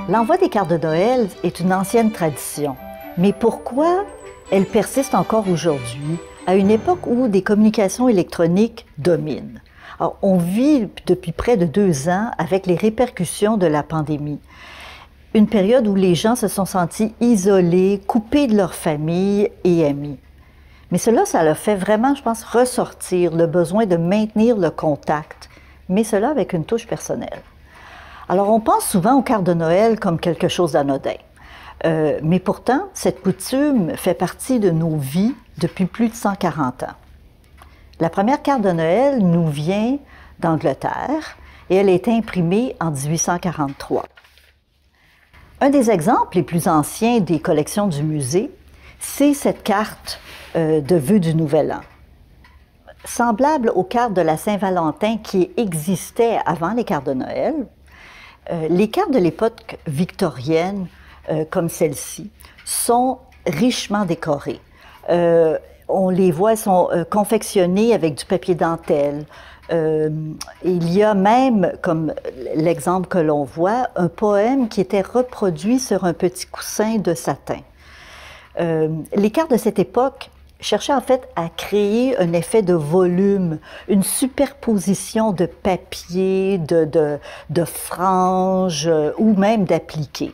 L'envoi des cartes de Noël est une ancienne tradition. Mais pourquoi elle persiste encore aujourd'hui, à une époque où des communications électroniques dominent? Alors, on vit depuis près de 2 ans avec les répercussions de la pandémie. Une période où les gens se sont sentis isolés, coupés de leur famille et amis. Mais cela, ça leur fait vraiment, je pense, ressortir le besoin de maintenir le contact, mais cela avec une touche personnelle. Alors, on pense souvent aux cartes de Noël comme quelque chose d'anodin. Mais pourtant, cette coutume fait partie de nos vies depuis plus de 140 ans. La première carte de Noël nous vient d'Angleterre et elle a été imprimée en 1843. Un des exemples les plus anciens des collections du musée, c'est cette carte de vœux du Nouvel An. Semblable aux cartes de la Saint-Valentin qui existaient avant les cartes de Noël, les cartes de l'époque victorienne, comme celle-ci, sont richement décorées. On les voit, elles sont confectionnées avec du papier dentelle. Il y a même, comme l'exemple que l'on voit, un poème qui était reproduit sur un petit coussin de satin. Les cartes de cette époque cherchaient en fait à créer un effet de volume, une superposition de papier, de franges ou même d'appliqués.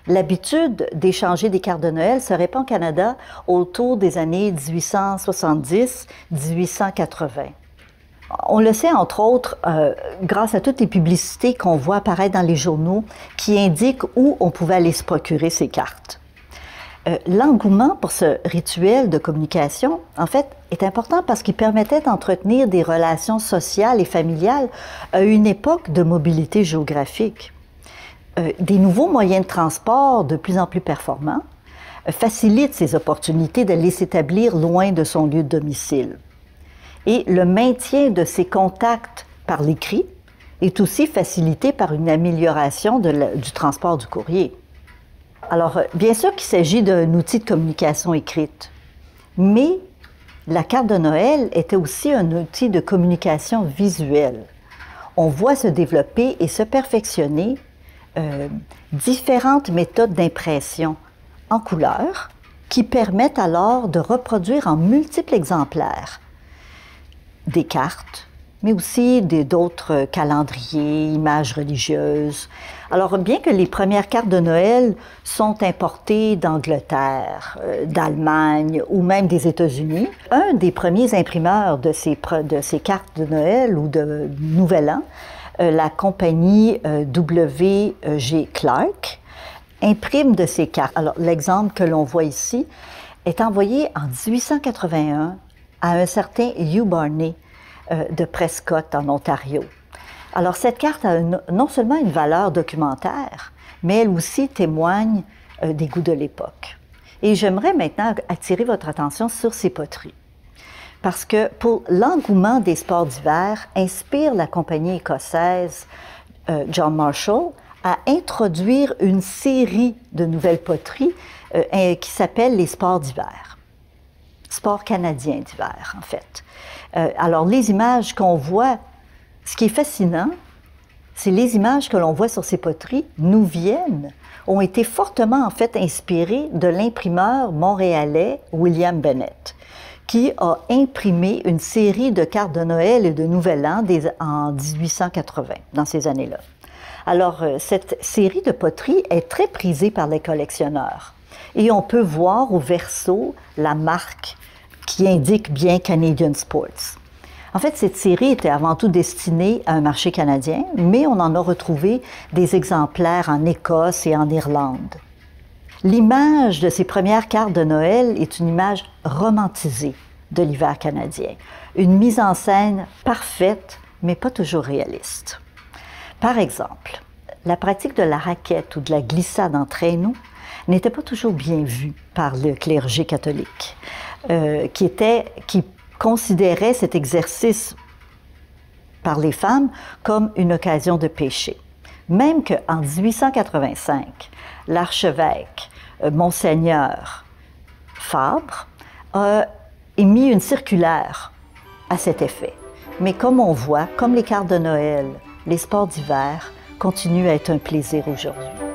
L'habitude d'échanger des cartes de Noël se répand au Canada autour des années 1870-1880. On le sait, entre autres, grâce à toutes les publicités qu'on voit apparaître dans les journaux qui indiquent où on pouvait aller se procurer ces cartes. L'engouement pour ce rituel de communication, en fait, est important parce qu'il permettait d'entretenir des relations sociales et familiales à une époque de mobilité géographique. Des nouveaux moyens de transport de plus en plus performants facilitent ces opportunités d'aller s'établir loin de son lieu de domicile. Et le maintien de ces contacts par l'écrit est aussi facilité par une amélioration du transport du courrier. Alors, bien sûr qu'il s'agit d'un outil de communication écrite, mais la carte de Noël était aussi un outil de communication visuelle. On voit se développer et se perfectionner différentes méthodes d'impression en couleur qui permettent alors de reproduire en multiples exemplaires des cartes, mais aussi d'autres calendriers, images religieuses. Alors, bien que les premières cartes de Noël sont importées d'Angleterre, d'Allemagne ou même des États-Unis, un des premiers imprimeurs de ces cartes de Noël ou de Nouvel An, la compagnie W.G. Clark, imprime de ces cartes. Alors, l'exemple que l'on voit ici est envoyé en 1881 à un certain Hugh Barney de Prescott, en Ontario. Alors, cette carte a non seulement une valeur documentaire, mais elle aussi témoigne des goûts de l'époque. Et j'aimerais maintenant attirer votre attention sur ces poteries. Parce que pour l'engouement des sports d'hiver, inspire la compagnie écossaise John Marshall à introduire une série de nouvelles poteries qui s'appelle les sports d'hiver. Sports canadiens d'hiver, en fait. Alors, les images qu'on voit, ce qui est fascinant, c'est les images que l'on voit sur ces poteries ont été fortement, en fait, inspirées de l'imprimeur montréalais William Bennett, qui a imprimé une série de cartes de Noël et de Nouvel An en 1880, dans ces années-là. Alors, cette série de poteries est très prisée par les collectionneurs. Et on peut voir au verso la marque qui indique bien Canadian Sports. En fait, cette série était avant tout destinée à un marché canadien, mais on en a retrouvé des exemplaires en Écosse et en Irlande. L'image de ces premières cartes de Noël est une image romantisée de l'hiver canadien. Une mise en scène parfaite, mais pas toujours réaliste. Par exemple, la pratique de la raquette ou de la glissade en traîneau n'était pas toujours bien vue par le clergé catholique, qui considérait cet exercice par les femmes comme une occasion de péché. Même qu'en 1885, l'archevêque Monseigneur Fabre a émis une circulaire à cet effet. Mais comme on voit, comme les cartes de Noël, les sports d'hiver continuent à être un plaisir aujourd'hui.